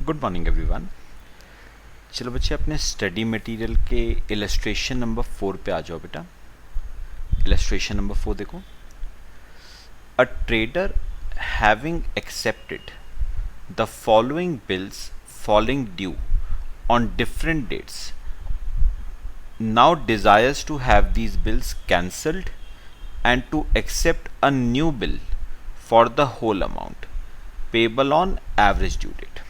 Good morning everyone. चलो बच्चे अपने स्टडी मटेरियल के इलस्ट्रेशन नंबर 4 पे आ जाओ बेटा। इलस्ट्रेशन नंबर 4 देखो। A trader having accepted the following bills falling due on different dates now desires to have these bills cancelled and to accept a new bill for the whole amount payable on average due date।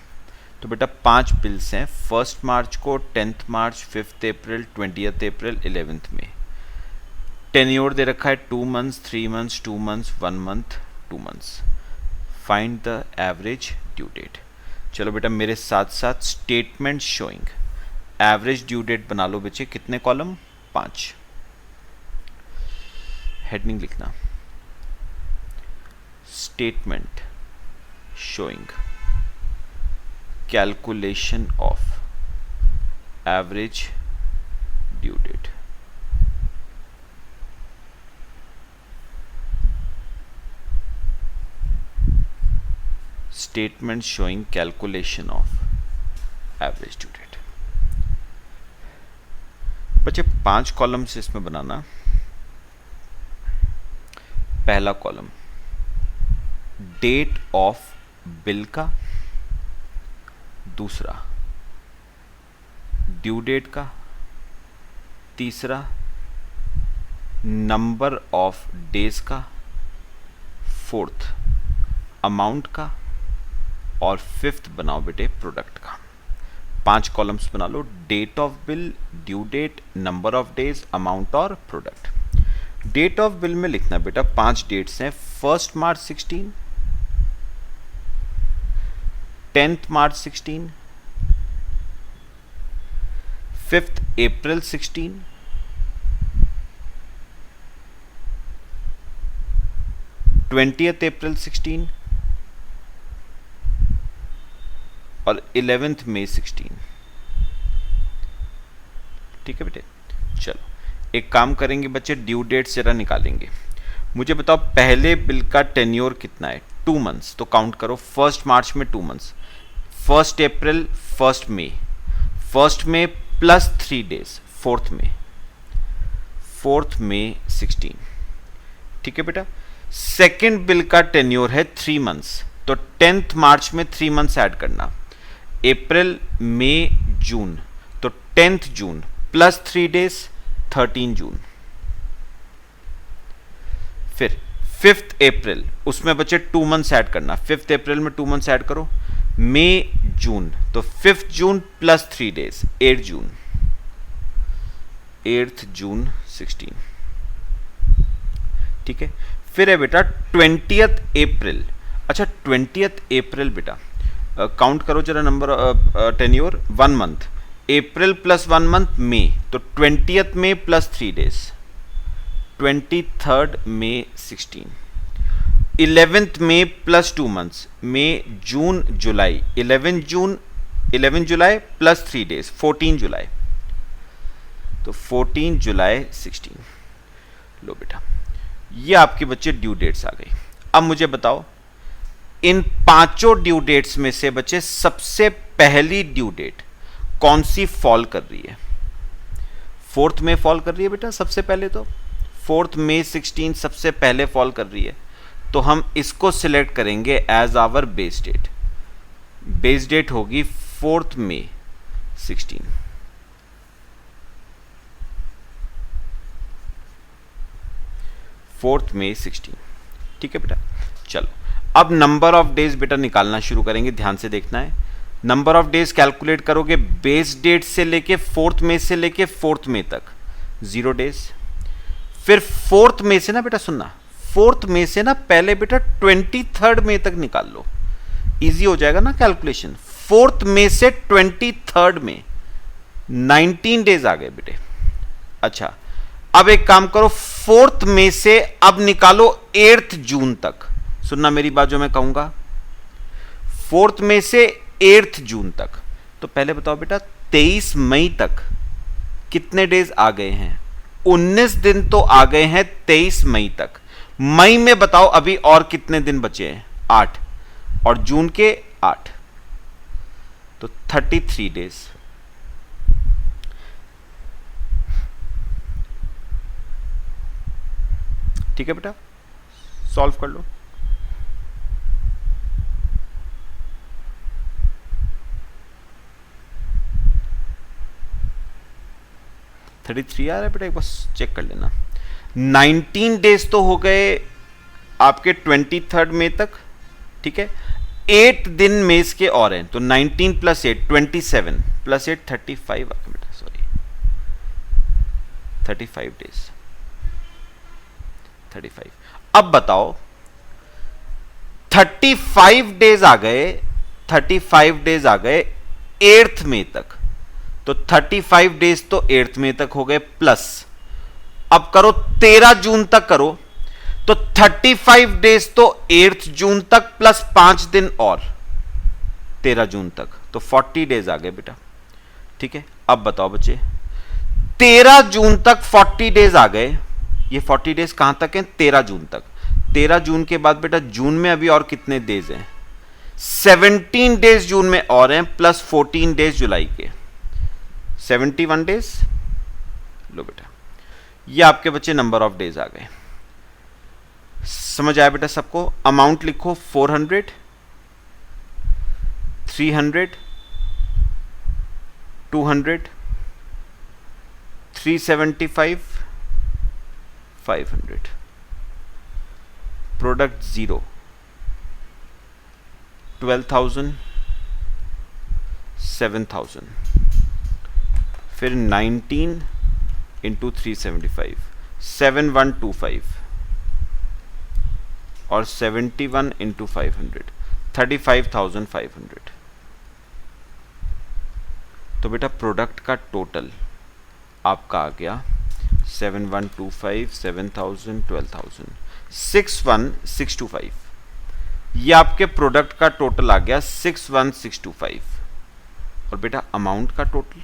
तो बेटा 5 bills हैं, 1 मार्च को, 10 मार्च, 5 अप्रैल, 20 अप्रैल, 11 मई। Tenure दे रखा है 2 months, 3 months, 2 months, 1 month, 2 months. Find the average due date. चलो बेटा मेरे साथ साथ statement showing average due date बना लो बच्चे। कितने कॉलम? 5। हेडिंग लिखना statement showing calculation of average due date. Statement showing calculation of average due date. बच्चे 5 कॉलम्स इसमें बनाना। पहला कॉलम डेट ऑफ बिल का, दूसरा ड्यू डेट का, तीसरा नंबर ऑफ डेज का, फोर्थ अमाउंट का और फिफ्थ बनाओ बेटे प्रोडक्ट का। 5 कॉलम्स बना लो। Date of bill, due date, number of days, amount और प्रोडक्ट। डेट ऑफ बिल में लिखना बेटा 5 डेट्स हैं। 1 मार्च 16, 10 मार्च 16, 5 अप्रैल 16, 20 अप्रैल 16 और 11 मई 16। ठीक है बेटे। चलो एक काम करेंगे बच्चे, ड्यू डेट्स जरा निकालेंगे। मुझे बताओ पहले बिल का टेन्योर कितना है? 2 मंथ्स। तो काउंट करो। 1 मार्च में 2 मंथ्स, 1 अप्रैल, 1 मई, 1 मई प्लस 3 डेज, 4 मई, 4 मई 16। ठीक है बेटा। सेकेंड बिल का टेन्योर है 3 मंथ्स, तो 10 मार्च में 3 मंथ्स ऐड करना। अप्रैल, मई, जून, तो 10 जून प्लस 3 डेज, 13 जून। फिर 5 अप्रैल, उसमें बचे 2 मंथ्स ऐड करना। 5 अप्रैल में 2 मंथ्स ऐड करो। मई, जून, तो 5 जून प्लस 3 डेज, 8 जून, 8 जून 16। ठीक है। फिर है बेटा 20 अप्रैल। अच्छा 20 अप्रैल बेटा काउंट करो जरा नंबर टेन्योर। 1 मंथ, अप्रैल प्लस 1 मंथ मई, तो 20 मई प्लस 3 डेज, 23 मई 16। 11 मई प्लस 2 मंथ्स, मई, जून, जुलाई, 11 जुलाई प्लस 3 डेज, 14 जुलाई, तो 14 जुलाई 16। लो बेटा ये आपके बच्चे ड्यू डेट्स आ गई। अब मुझे बताओ इन 5 ड्यू डेट्स में से बच्चे सबसे पहली ड्यू डेट कौन सी फॉल कर रही है? 4 में फॉल कर रही है बेटा सबसे पहले। तो 4 मई 16 सबसे पहले फॉल कर रही है, तो हम इसको सिलेक्ट करेंगे as our base date. Base date होगी 4 मई 16। मई 16। ठीक है बेटा। चलो अब नंबर ऑफ डेज बेटा निकालना शुरू करेंगे। ध्यान से देखना है। नंबर ऑफ डेज कैलकुलेट करोगे बेस डेट से लेके 4 मई से लेके 4 मई तक 0 डेज। फिर 4 मई से ना बेटा सुनना, 4 मई से ना पहले बेटा 23 मई तक निकाल लो, इजी हो जाएगा ना कैलकुलेशन। 4 मई से 23 मई 19 डेज आ गए बेटे। अच्छा अब एक काम करो, 4 मई से अब निकालो 8 जून तक। सुनना मेरी बात जो मैं कहूंगा, 4 मई से 8 जून तक। तो पहले बताओ बेटा 23 मई तक कितने डेज आ गए हैं? 19 दिन तो आ गए हैं 23 मई तक। मई में बताओ अभी और कितने दिन बचे हैं? 8, और जून के 8। तो 33 डेज। ठीक है बेटा, सॉल्व कर लो। थर्टी थ्री आ रहा है बेटा, एक बार चेक कर लेना। 19 डेज तो हो गए आपके 23 मई तक, ठीक है। 8 दिन मेज के और हैं, तो 19 प्लस 8 27 प्लस 8 35 आ गया बेटा, सॉरी 35 डेज 35। अब बताओ 35 डेज आ गए, 35 डेज आ गए 8 मई तक, तो 35 डेज तो 8 मई तक हो गए, प्लस अब करो 13 जून तक करो, तो 35 डेज तो 8 जून तक प्लस 5 दिन और 13 जून तक, तो 40 डेज आ गए बेटा। ठीक है, अब बताओ बच्चे 13 जून तक 40 डेज आ गए, ये 40 डेज कहां तक है? 13 जून तक। 13 जून के बाद बेटा जून में अभी और कितने डेज हैं? 17 डेज जून में और हैं, प्लस 14 डेज जुलाई के, 71 डेज। लो बेटा, ये आपके बच्चे नंबर ऑफ डेज आ गए। समझ आया बेटा सबको? अमाउंट लिखो 400, 300, 200, 375, 500। प्रोडक्ट 0, 12,000, 7,000, फिर 19 इंटू 375, 7125 और 71 इंटू 500, 35,500। तो बेटा प्रोडक्ट का टोटल आपका आ गया 7125, 7,000, 12,000, 61,625। ये आपके प्रोडक्ट का टोटल आ गया 61,625। और बेटा अमाउंट का टोटल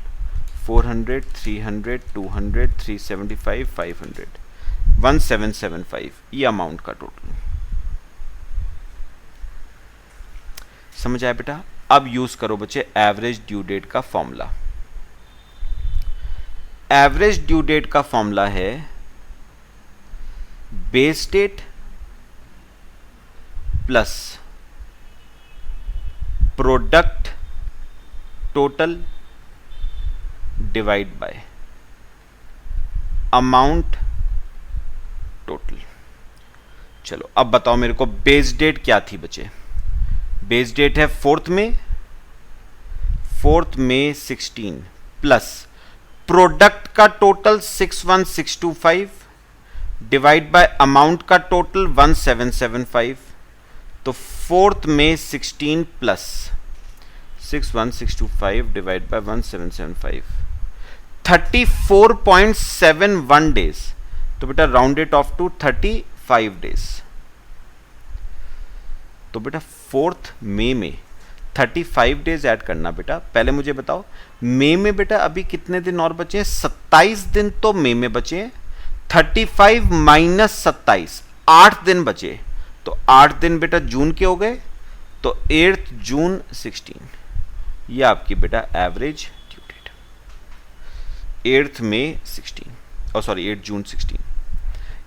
400, 300, 200, 375, 500, 1775। ये अमाउंट का टोटल। समझ आया बेटा? अब यूज करो बच्चे एवरेज ड्यू डेट का फॉर्मूला। एवरेज ड्यू डेट का फॉर्मूला है base date plus product total divide by amount total. चलो अब बताओ मेरे को बेस डेट क्या थी बच्चे? बेस डेट है 4th मई 16 प्लस प्रोडक्ट का टोटल 61,625 डिवाइड बाय अमाउंट का टोटल 1775। तो 4th मई 16 प्लस 61,625 डिवाइड बाय 1775, 34.71 डेज। तो बेटा round it off to 35 days. तो बेटा 4th मई में 35 डेज ऐड करना बेटा। पहले मुझे बताओ मई में बेटा अभी कितने दिन और बचे हैं? 27 दिन तो मई में बचे हैं। 35 माइनस 27, 8 दिन बचे। तो 8 दिन बेटा जून के हो गए, तो 8 जून 16। ये आपकी बेटा एवरेज ड्यू डेट 8 मई 16, और सॉरी 8 जून 16।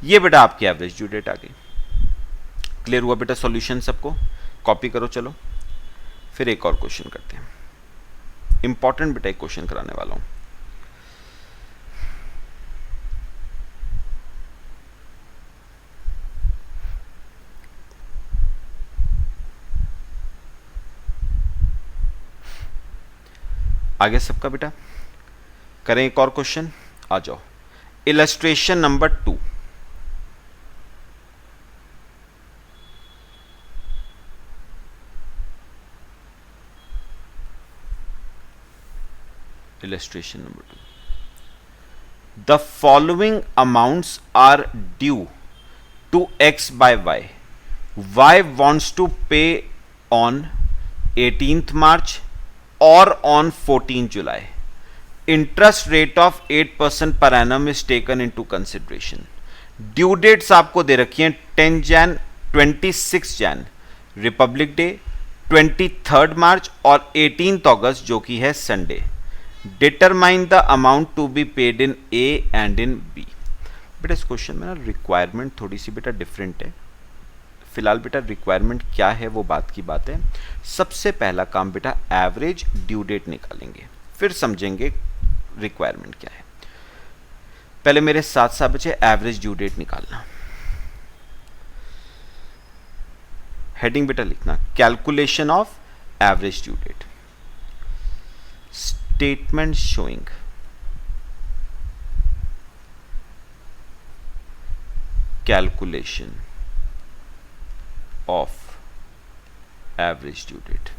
ये बेटा आपकी एवरेज ड्यू डेट आ गई। क्लियर हुआ बेटा सॉल्यूशन सबको? कॉपी करो चलो, फिर एक और क्वेश्चन करते हैं। इंपॉर्टेंट बेटा एक क्वेश्चन कराने वाला हूं। आगे सबका बेटा करें एक और क्वेश्चन। आ जाओ illustration number 2। Illustration number 2. The following amounts are due to X by Y. Y wants to pay on 18th March or on 14th July. Interest rate of 8% per annum is taken into consideration. Due dates आपको दे रखी हैं 10 Jan, 26 Jan, Republic Day, 23 मार्च और 18 अगस्त जो कि है Sunday. Determine the amount to be paid in A and in B. बेटा इस question में ना रिक्वायरमेंट थोड़ी सी बेटा डिफरेंट है। फिलहाल बेटा रिक्वायरमेंट क्या है वो बात की बात है। सबसे पहला काम बेटा एवरेज ड्यू डेट निकालेंगे, फिर समझेंगे रिक्वायरमेंट क्या है। पहले मेरे साथ साथ बच्चे एवरेज ड्यू डेट निकालना। हेडिंग बेटा लिखना calculation of average due date. Statement showing calculation of average due date.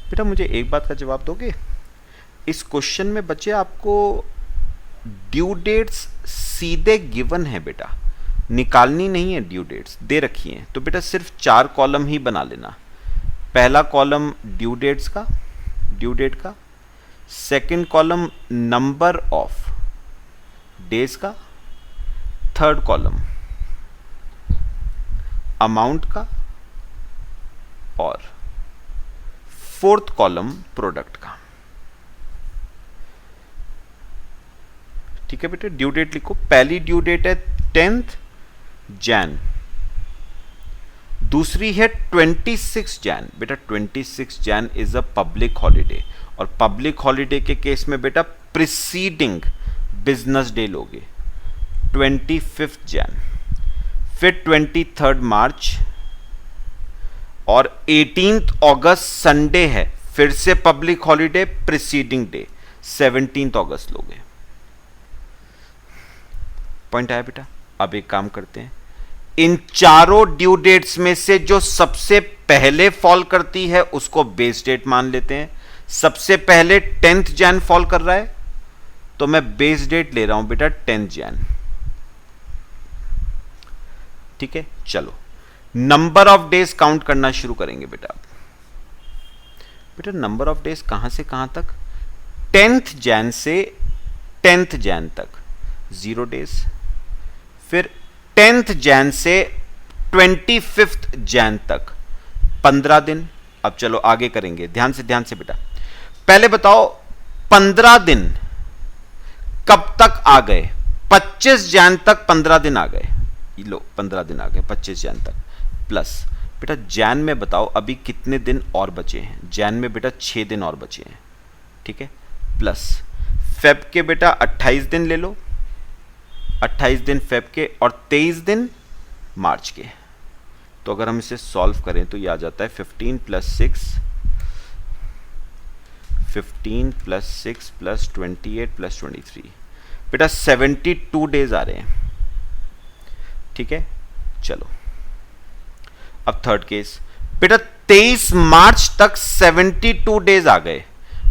बेटा मुझे एक बात का जवाब दोगे, इस क्वेश्चन में बच्चे आपको ड्यू डेट्स सीधे गिवन है बेटा, निकालनी नहीं है। ड्यू डेट्स दे रखी हैं तो बेटा सिर्फ 4 कॉलम ही बना लेना। पहला कॉलम ड्यू डेट्स का, ड्यू डेट का, second column number of days का, थर्ड कॉलम अमाउंट का और फोर्थ कॉलम प्रोडक्ट का। ठीक है बेटे, ड्यू डेट लिखो। पहली ड्यू डेट है 10th जैन, दूसरी है 26 जैन। बेटा 26 Jain is a public holiday और पब्लिक हॉलीडे के केस में बेटा प्रिसीडिंग बिजनेस डे लोगे। 25 जैन, फिर 23 मार्च और 18 अगस्त संडे है, फिर से पब्लिक हॉलीडे प्रिसीडिंग डे 17 अगस्त लोगे। पॉइंट आया बेटा। अब एक काम करते हैं, इन चारों ड्यू डेट्स में से जो सबसे पहले फॉल करती है उसको बेस डेट मान लेते हैं। सबसे पहले 10th जैन फॉल कर रहा है तो मैं बेस डेट ले रहा हूं बेटा 10 जैन। ठीक है, चलो नंबर ऑफ डेज काउंट करना शुरू करेंगे बेटा। बेटा नंबर ऑफ डेज कहां से कहां तक? 10th जैन से 10th जैन तक 0 डेज, फिर 10th जैन से 25th जैन तक 15 दिन। अब चलो आगे करेंगे, ध्यान से बेटा। पहले बताओ 15 दिन कब तक आ गए? 25 जैन तक 15 दिन आ गए। लो 15 दिन आ गए 25 जैन तक। प्लस बेटा जैन में बताओ अभी कितने दिन और बचे हैं? जैन में बेटा 6 दिन और बचे हैं। ठीक है, प्लस फेब के बेटा 28 दिन ले लो, 28 दिन फेब के और 23 दिन मार्च के। तो अगर हम इसे सॉल्व करें तो ये आ जाता है 15 + 6 + 28 + 23। बेटा 72 डेज आ रहे हैं। ठीक है, चलो अब थर्ड केस। बेटा 23 मार्च तक 72 डेज आ गए।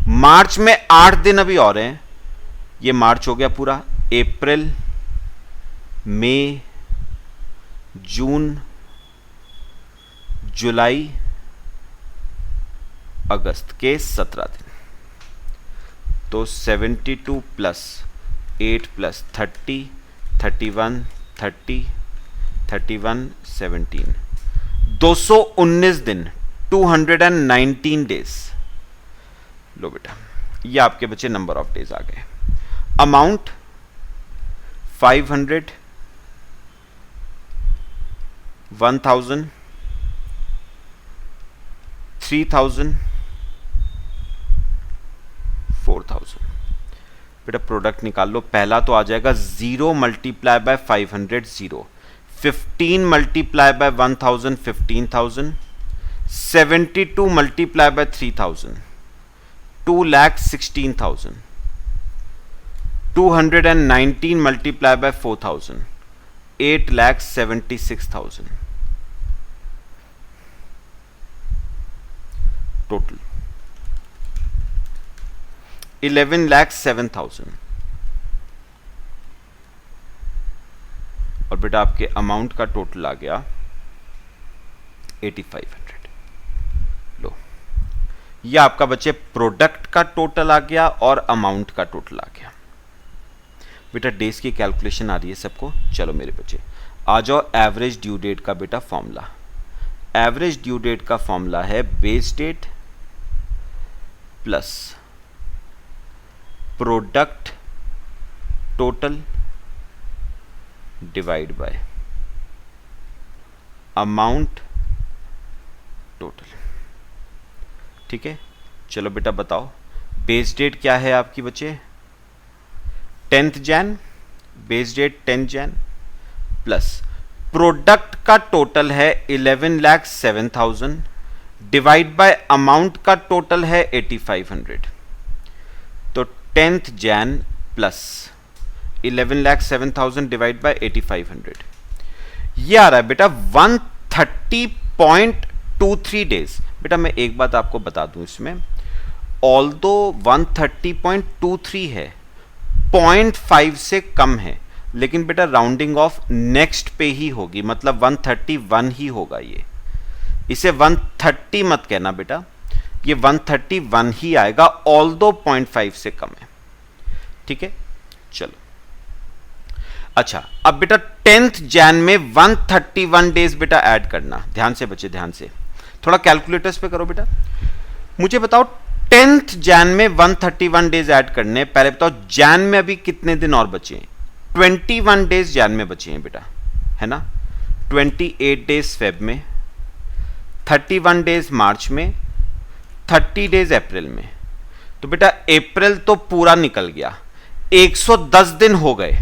मार्च में 8 दिन अभी और हैं। ये मार्च हो गया पूरा। अप्रैल, मई, जून, जुलाई, अगस्त के 17 दिन। तो 72 + 8 + 30, 31, 30, 31, 17, 219 दिन, 219 डेज। लो बेटा ये आपके बच्चे नंबर ऑफ डेज आ गए। अमाउंट 500, 1000, 3000, 4000। बेटा प्रोडक्ट निकाल लो। पहला तो आ जाएगा 0 × 500 0, 15 × 1000 15,000, 72 × 3000 2,16,000, 219 × 4,000 8,76,000। टोटल 11,07,000। और बेटा आपके अमाउंट का टोटल आ गया 8,500। लो ये आपका बच्चे प्रोडक्ट का टोटल आ गया और अमाउंट का टोटल आ गया। बेटा डेज की कैलकुलेशन आ रही है सबको। चलो मेरे बच्चे आ जाओ एवरेज ड्यू डेट का बेटा फॉर्मूला। एवरेज ड्यू डेट का फॉर्मूला है base date plus product total divide by amount total. ठीक है, चलो बेटा बताओ बेस डेट क्या है आपकी बच्चे, 10th Jan, base date 10 Jan plus product का टोटल है 11,07,000 डिवाइड बाय अमाउंट का टोटल है 8,500। तो 10th Jain plus 11,07,000 divide bye 8,500 ये आ रहा है बेटा 130.23 डेज। बेटा मैं एक बात आपको बता दूं, इसमें ऑल्दो 130.23 है, 0.5 से कम है, लेकिन बेटा राउंडिंग ऑफ नेक्स्ट पे ही होगी, मतलब 131 ही होगा। ये इसे 130 मत कहना बेटा, ये 131 ही आएगा, ऑल्दो 0.5 से कम है। ठीक है, चलो अच्छा अब बेटा 10th जैन में 131 डेज बेटा ऐड करना। ध्यान से बच्चे, ध्यान से, थोड़ा कैलकुलेटर्स पे करो बेटा। मुझे बताओ 10th जैन में 131 डेज ऐड करने, पहले बताओ जैन में अभी कितने दिन और बचे हैं? 21 डेज जैन में बचे हैं बेटा, है ना। 28 डेज फेब में, 31 डेज मार्च में, 30 डेज अप्रैल में। तो बेटा अप्रैल तो पूरा निकल गया, 110 दिन हो गए,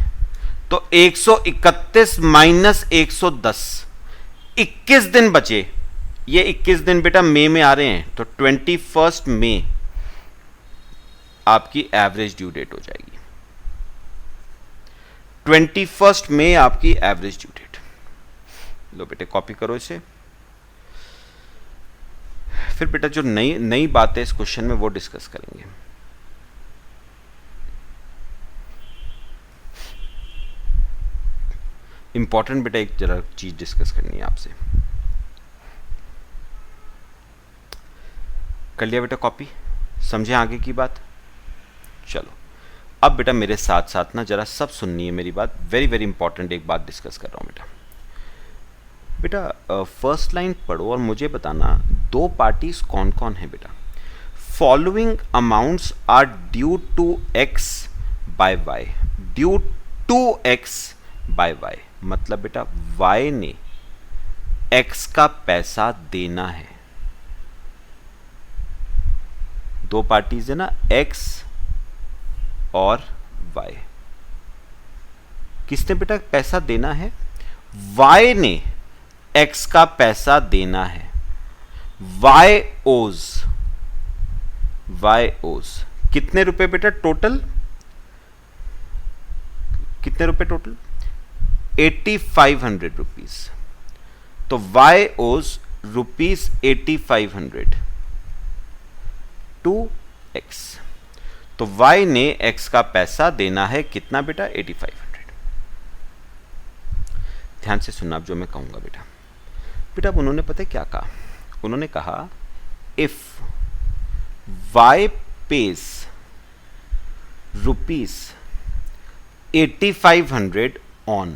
तो 131 माइनस 110, 21 दिन बचे। ये 21 दिन बेटा मई में आ रहे हैं, तो 21 मई आपकी एवरेज ड्यू डेट हो जाएगी। 21 मई आपकी एवरेज ड्यू डेट। लो बेटे कॉपी करो इसे। फिर बेटा जो नई बात है इस क्वेश्चन में वो डिस्कस करेंगे। इंपॉर्टेंट बेटा एक जरा चीज डिस्कस करनी है आपसे। कर लिया बेटा कॉपी, समझे आगे की बात। चलो अब बेटा मेरे साथ साथ ना जरा सब सुननी है मेरी बात, वेरी वेरी इंपॉर्टेंट एक बात डिस्कस कर रहा हूं बेटा। बेटा फर्स्ट लाइन पढ़ो और मुझे बताना दो पार्टीज कौन कौन है बेटा। Following amounts are due to x by y, due to x by y मतलब बेटा y ने x का पैसा देना है। दो पार्टीज है ना, x और y। किसने बेटा पैसा देना है? y ने x का पैसा देना है। y owes कितने रुपए बेटा टोटल? कितने रुपए टोटल? 8,500 रुपीज। तो y owes rupees 8,500 to x। तो y ने x का पैसा देना है कितना बेटा? 8,500। ध्यान से सुनना अब जो मैं कहूंगा बेटा। बेटा अब उन्होंने पता है क्या कहा? उन्होंने कहा if y pays rupees 8,500 on.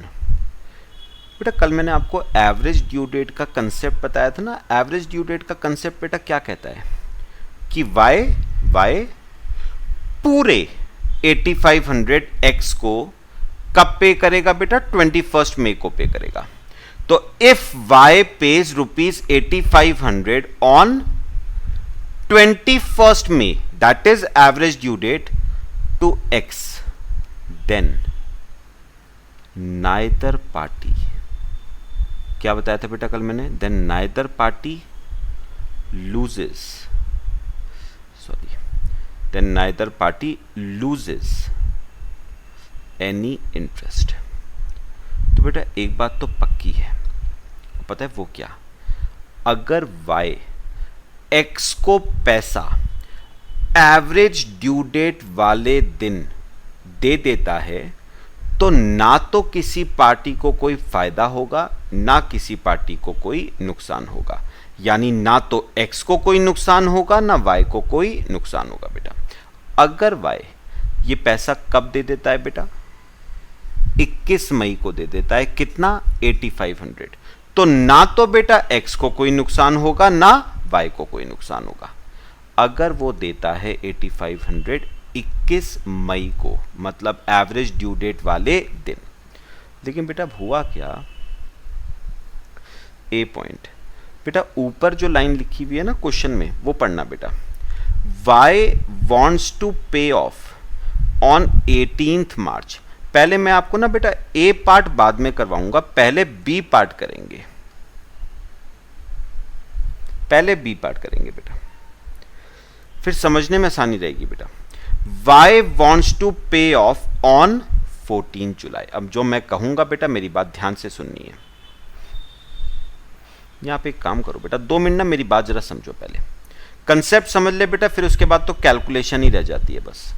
बेटा कल मैंने आपको एवरेज ड्यू डेट का कंसेप्ट बताया था ना। एवरेज ड्यू डेट का कंसेप्ट बेटा क्या कहता है कि y पूरे 8,500 x को कब पे करेगा बेटा? 21 मई को पे करेगा। तो if y pays rupees 8,500 on 21 May, that is average due date to x, then neither party, क्या बताया था बेटा कल मैंने? Then neither party loses, sorry, then neither party loses any interest. तो बेटा एक बात तो पक्की है, पता है वो क्या? अगर y x को पैसा एवरेज ड्यू डेट वाले दिन दे देता है तो ना तो किसी पार्टी को कोई फायदा होगा, ना किसी पार्टी को कोई नुकसान होगा। यानी ना तो x को कोई नुकसान होगा, ना y को कोई नुकसान होगा बेटा। अगर y ये पैसा कब दे देता है बेटा? 21 मई को दे देता है। कितना? 8,500। तो ना तो बेटा x को कोई नुकसान होगा ना y को कोई नुकसान होगा। अगर वो देता है 8500 21 मई को, मतलब एवरेज ड्यू डेट वाले दिन। लेकिन बेटा हुआ क्या, ए पॉइंट, बेटा ऊपर जो लाइन लिखी हुई है ना क्वेश्चन में वो पढ़ना बेटा। y wants to pay off on 18th मार्च। पहले मैं आपको ना बेटा ए पार्ट बाद में करवाऊंगा, पहले बी पार्ट करेंगे, पहले बी पार्ट करेंगे बेटा, फिर समझने में आसानी रहेगी बेटा। y wants to pay off on 14 जुलाई। अब जो मैं कहूंगा बेटा मेरी बात ध्यान से सुननी है। यहां पे एक काम करो बेटा, 2 मिनट ना मेरी बात जरा समझो, पहले कंसेप्ट समझ ले बेटा, फिर उसके बाद तो कैलकुलेशन ही रह जाती है बस।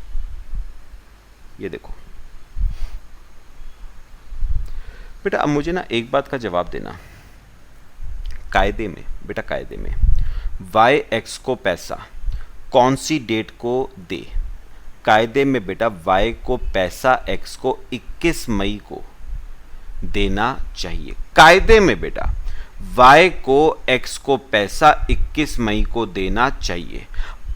ये देखो बेटा, अब मुझे ना एक बात का जवाब देना। कायदे में बेटा, कायदे में y x को पैसा कौन सी डेट को दे? कायदे में बेटा y को पैसा x को 21 मई को देना चाहिए। कायदे में बेटा y को x को पैसा 21 मई को देना चाहिए।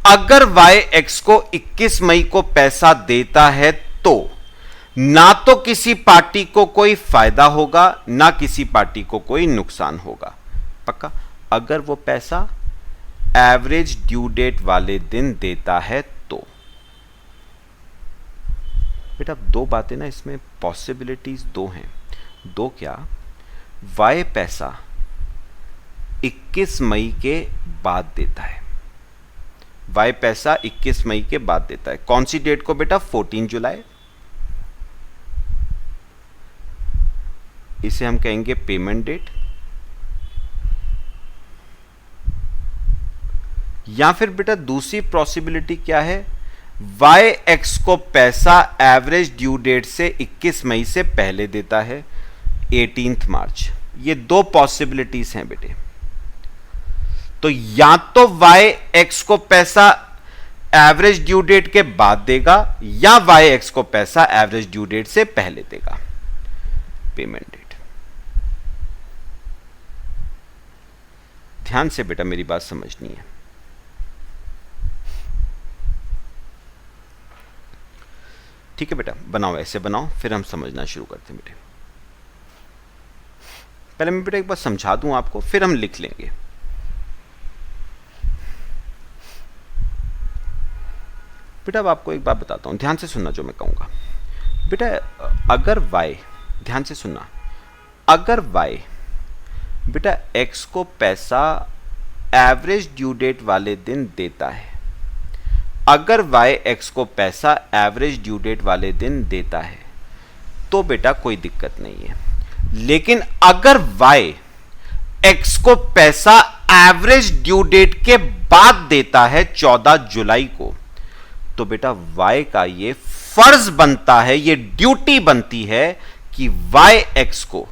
अगर y x को 21 मई को पैसा देता है तो ना तो किसी पार्टी को कोई फायदा होगा ना किसी पार्टी को कोई नुकसान होगा, पक्का। अगर वो पैसा एवरेज ड्यू डेट वाले दिन देता है तो बेटा, दो बातें ना इसमें, पॉसिबिलिटीज दो हैं। दो क्या, y पैसा 21 मई के बाद देता है, y पैसा 21 मई के बाद देता है। कौन सी डेट को बेटा? 14 जुलाई। इसे हम कहेंगे पेमेंट डेट। या फिर बेटा दूसरी पॉसिबिलिटी क्या है, y x को पैसा एवरेज ड्यू डेट से 21 मई से पहले देता है, 18 मार्च। ये दो पॉसिबिलिटीज हैं बेटे। तो या तो y x को पैसा एवरेज ड्यू डेट के बाद देगा या y x को पैसा एवरेज ड्यू डेट से पहले देगा, पेमेंट डेट। ध्यान से बेटा मेरी बात समझनी है। ठीक है बेटा, बनाओ, ऐसे बनाओ, फिर हम समझना शुरू करते हैं बेटे। पहले मैं बेटा एक बार समझा दूं आपको, फिर हम लिख लेंगे। बेटा अब आपको एक बात बताता हूं, ध्यान से सुनना जो मैं कहूंगा बेटा। अगर y, ध्यान से सुनना, अगर y बेटा x को पैसा एवरेज ड्यू डेट वाले दिन देता है, अगर y x को पैसा एवरेज ड्यू डेट वाले दिन देता है तो बेटा कोई दिक्कत नहीं है। लेकिन अगर y x को पैसा एवरेज ड्यू डेट के बाद देता है 14 जुलाई को, तो बेटा y का ये फर्ज बनता है, ये ड्यूटी बनती है कि y x को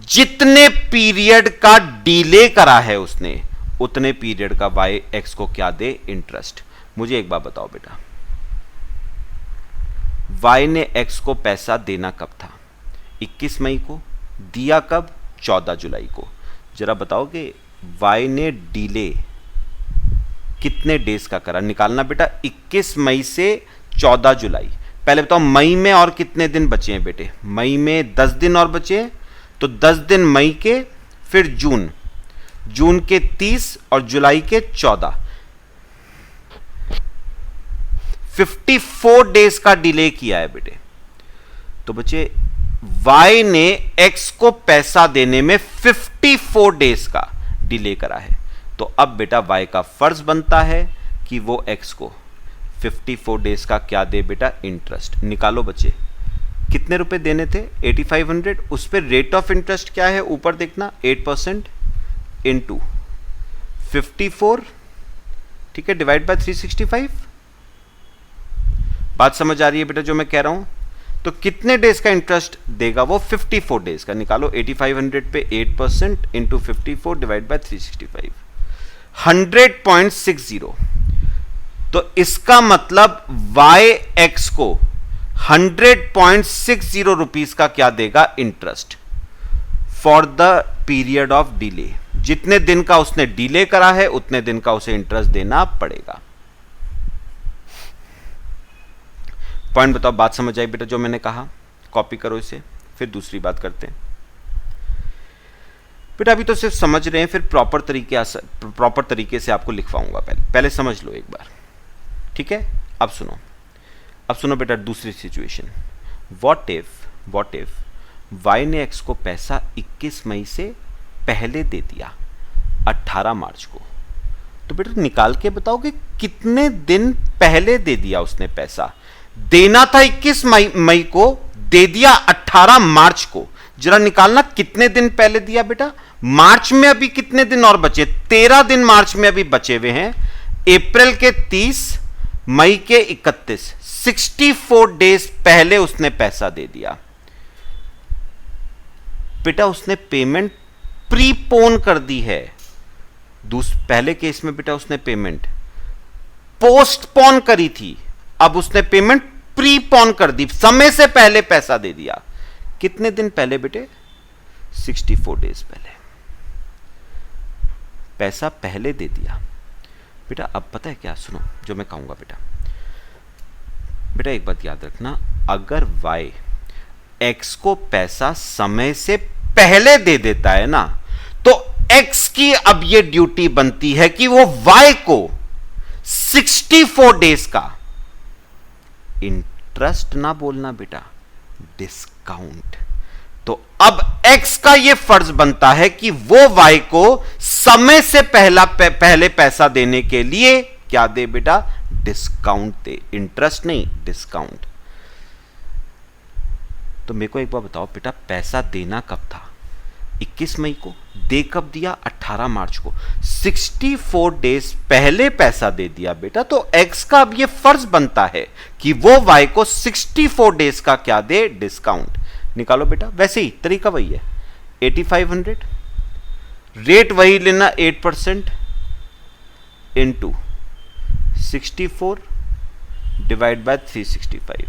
जितने पीरियड का डिले करा है उसने, उतने पीरियड का y x को क्या दे? इंटरेस्ट। मुझे एक बात बताओ बेटा, y ने x को पैसा देना कब था? 21 मई को। दिया कब? 14 जुलाई को। जरा बताओगे y ने डिले कितने डेज का करा? निकालना बेटा, 21 मई से 14 जुलाई। पहले बताओ मई में और कितने दिन बचे हैं बेटे? मई में 10 दिन और बचे हैं, तो 10 दिन मई के, फिर जून के 30 और जुलाई के 14, 54 डेज का डिले किया है बेटे। तो बच्चे y ने x को पैसा देने में 54 डेज का डिले करा है। तो अब बेटा y का फर्ज बनता है कि वो x को 54 डेज का क्या दे बेटा? इंटरेस्ट। निकालो बच्चे, कितने रुपए देने थे? 8500। उस पर रेट ऑफ इंटरेस्ट क्या है? ऊपर देखना, 8% इंटू 54, ठीक है, डिवाइड बाय 365। बात समझ आ रही है बेटा जो मैं कह रहा हूं? तो कितने डेज का इंटरेस्ट देगा वो? 54 डेज का। निकालो, 8500 पे 8% इंटू 54 डिवाइड बाय 365, 100.60। तो इसका मतलब y x को 100.60 रुपीज का क्या देगा? Interest for the period of delay, जितने दिन का उसने डिले करा है उतने दिन का उसे इंटरेस्ट देना पड़ेगा। पॉइंट बताओ, बात समझ आई बेटा जो मैंने कहा? कॉपी करो इसे, फिर दूसरी बात करते हैं। बेटा अभी तो सिर्फ समझ रहे हैं, फिर प्रॉपर तरीके से आपको लिखवाऊंगा। पहले समझ लो एक बार, ठीक है? अब सुनो बेटा दूसरी सिचुएशन। व्हाट इफ वाई ने एक्स को पैसा 21 मई से पहले दे दिया 18 मार्च को, तो बेटा निकाल के बताओ कि कितने दिन पहले दे दिया उसने पैसा। देना था 21 मई को, दे दिया 18 मार्च को। जरा निकालना कितने दिन पहले दिया बेटा। मार्च में अभी कितने दिन और बचे? 13 दिन मार्च में अभी बचे हुए हैं। अप्रैल के 30, मई के 31, 64 डेज पहले उसने पैसा दे दिया। बेटा उसने पेमेंट प्रीपोन कर दी है। पहले केस में बेटा उसने पेमेंट पोस्टपोन करी थी, अब उसने पेमेंट प्रीपोन कर दी, समय से पहले पैसा दे दिया। कितने दिन पहले बेटे? 64 डेज पहले पैसा पहले दे दिया। बेटा अब पता है क्या, सुनो जो मैं कहूंगा बेटा एक बात याद रखना, अगर y x को पैसा समय से पहले दे देता है ना, तो x की अब ये ड्यूटी बनती है कि वो y को 64 डेज का इंटरेस्ट ना बोलना बेटा, डिस्काउंट। तो अब x का ये फर्ज बनता है कि वो y को समय से पहले पैसा देने के लिए क्या दे बेटा? डिस्काउंट दे, इंटरेस्ट नहीं, डिस्काउंट। तो मेरे को एक बार बताओ बेटा, पैसा देना कब था? 21 मई को। दे कब दिया? 18 मार्च को। 64 डेज पहले पैसा दे दिया बेटा। तो x का अब ये फर्ज बनता है कि वो y को 64 डेज का क्या दे? डिस्काउंट। निकालो बेटा, वैसे ही तरीका वही है। 8500 रेट वही लेना, 8% इंटू 64 डिवाइड बाय 365।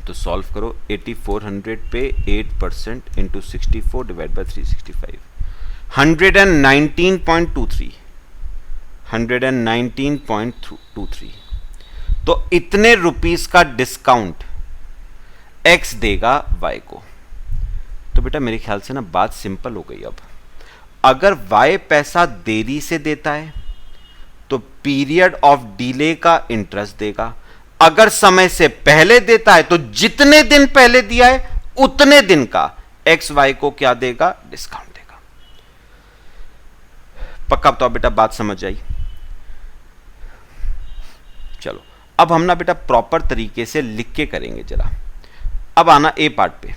तो सॉल्व करो, 8400 पे 8% इंटू 64 डिवाइड बाय 365, 119.23। तो इतने रुपीस का डिस्काउंट x देगा y को। तो बेटा मेरे ख्याल से ना बात सिंपल हो गई। अब अगर y पैसा देरी से देता है तो पीरियड ऑफ डिले का इंटरेस्ट देगा। अगर समय से पहले देता है तो जितने दिन पहले दिया है उतने दिन का एक्स वाई को क्या देगा? डिस्काउंट देगा। पक्का बताओ बेटा, बात समझ आई? चलो अब हम ना बेटा प्रॉपर तरीके से लिख के करेंगे जरा। अब आना ए पार्ट पे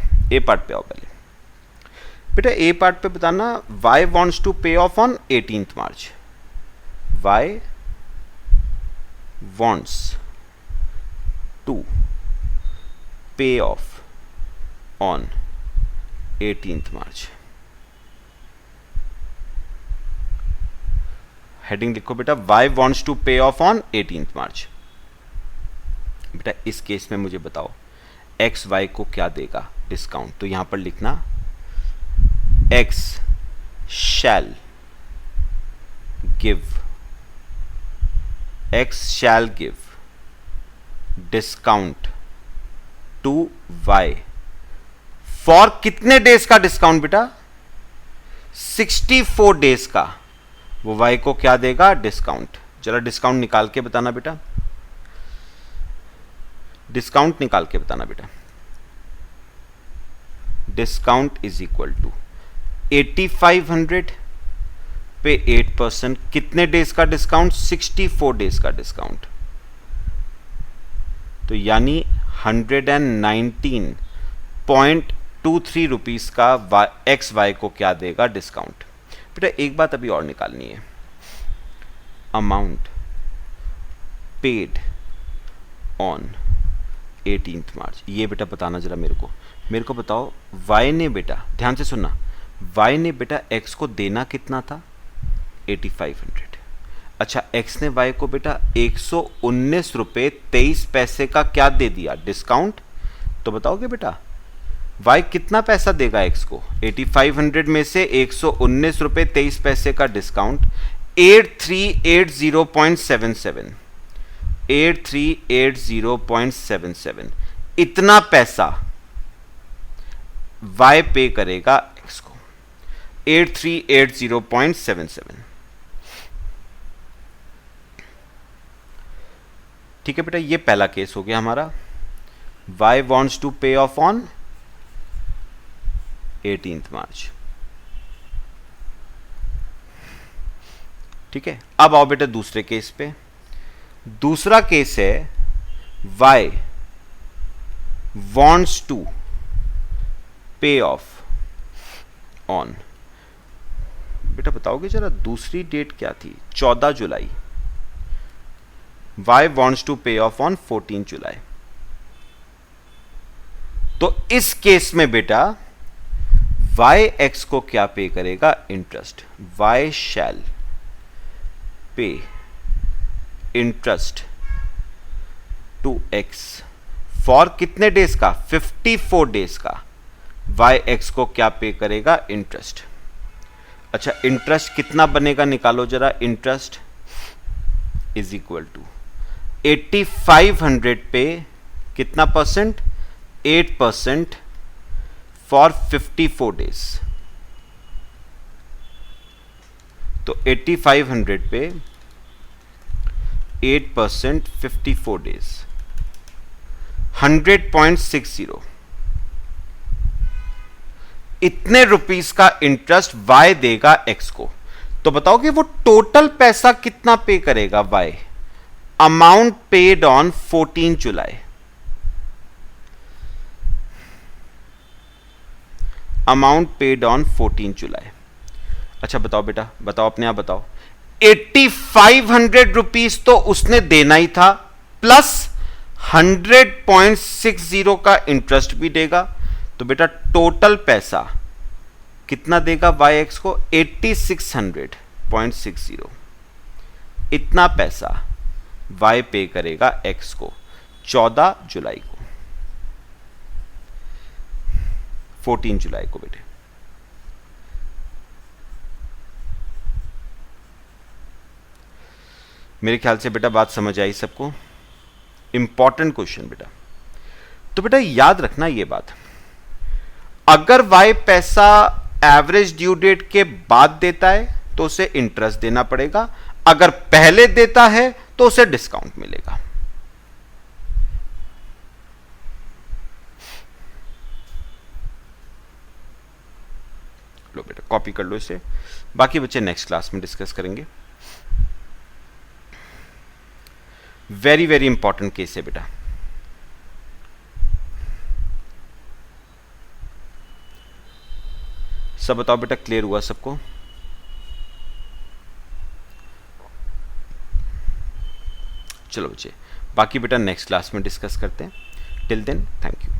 आओ पहले बेटा। ए पार्ट पे बताना, y wants to pay off on 18th March. वाई wants to pay off on 18th March। Heading लिखो बेटा, y wants to pay off on 18th March। बेटा इस केस में मुझे बताओ x y को क्या देगा? डिस्काउंट। तो यहां पर लिखना x shall give discount to y for कितने डेज का डिस्काउंट बेटा? 64 डेज का। वो y को क्या देगा? डिस्काउंट। जरा डिस्काउंट निकाल के बताना बेटा, डिस्काउंट निकाल के बताना बेटा। डिस्काउंट इज इक्वल टू 8500 पे 8%, कितने डेज का डिस्काउंट? 64 डेज का डिस्काउंट। तो यानी 119.23 रुपीस का एक्स वाई को क्या देगा? डिस्काउंट। बेटा एक बात अभी और निकालनी है, अमाउंट पेड ऑन 18th मार्च। ये बेटा बताना जरा मेरे को बताओ, वाई ने बेटा, ध्यान से सुनना, वाई ने बेटा एक्स को देना कितना था? 8500। अच्छा, एक्स ने वाई को बेटा 119 रुपये 23 पैसे का क्या दे दिया? डिस्काउंट। तो बताओगे बेटा y कितना पैसा देगा x को? 8500 में से 119 रुपए 23 पैसे का डिस्काउंट 8380.77 8380.77 इतना पैसा y पे करेगा x को 8380.77। ठीक है बेटा, ये पहला केस हो गया हमारा। y wants to pay off on 18th मार्च। ठीक है, अब आओ बेटा दूसरे केस पे। दूसरा केस है y wants to pay off on, बेटा बताओगे जरा दूसरी डेट क्या थी? 14 जुलाई। y wants to pay off on 14 जुलाई। तो इस केस में बेटा y x को क्या पे करेगा? Interest. y shall pay interest to x for कितने डेज का? 54 डेज का। y x को क्या पे करेगा? इंटरेस्ट। अच्छा, इंटरेस्ट कितना बनेगा निकालो जरा। इंटरेस्ट इज इक्वल टू 8500 पे कितना परसेंट? 8% for 54 days. तो 8500 पे 8% 54 डेज 100.60 इतने रुपीस का इंटरेस्ट y देगा x को। तो बताओ कि वो टोटल पैसा कितना पे करेगा y? Amount paid on 14 July. Amount paid on 14 जुलाई। अच्छा बताओ बेटा, बताओ अपने आप बताओ। 8500 रुपीस तो उसने देना ही था, प्लस 100.60 का इंटरेस्ट भी देगा। तो बेटा टोटल पैसा कितना देगा y x को? 8600.60 इतना पैसा y पे करेगा x को 14 जुलाई को, 14 जुलाई को बेटे। मेरे ख्याल से बेटा बात समझ आई सबको। इंपॉर्टेंट क्वेश्चन बेटा। तो बेटा याद रखना ये बात, अगर y पैसा एवरेज ड्यू डेट के बाद देता है तो उसे इंटरेस्ट देना पड़ेगा, अगर पहले देता है तो उसे डिस्काउंट मिलेगा। लो बेटा कॉपी कर लो इसे, बाकी बच्चे नेक्स्ट क्लास में डिस्कस करेंगे। वेरी वेरी इंपॉर्टेंट केस है बेटा। सब बताओ बेटा, क्लियर हुआ सबको? चलो बच्चे, बाकी बेटा नेक्स्ट क्लास में डिस्कस करते हैं। Till then thank you.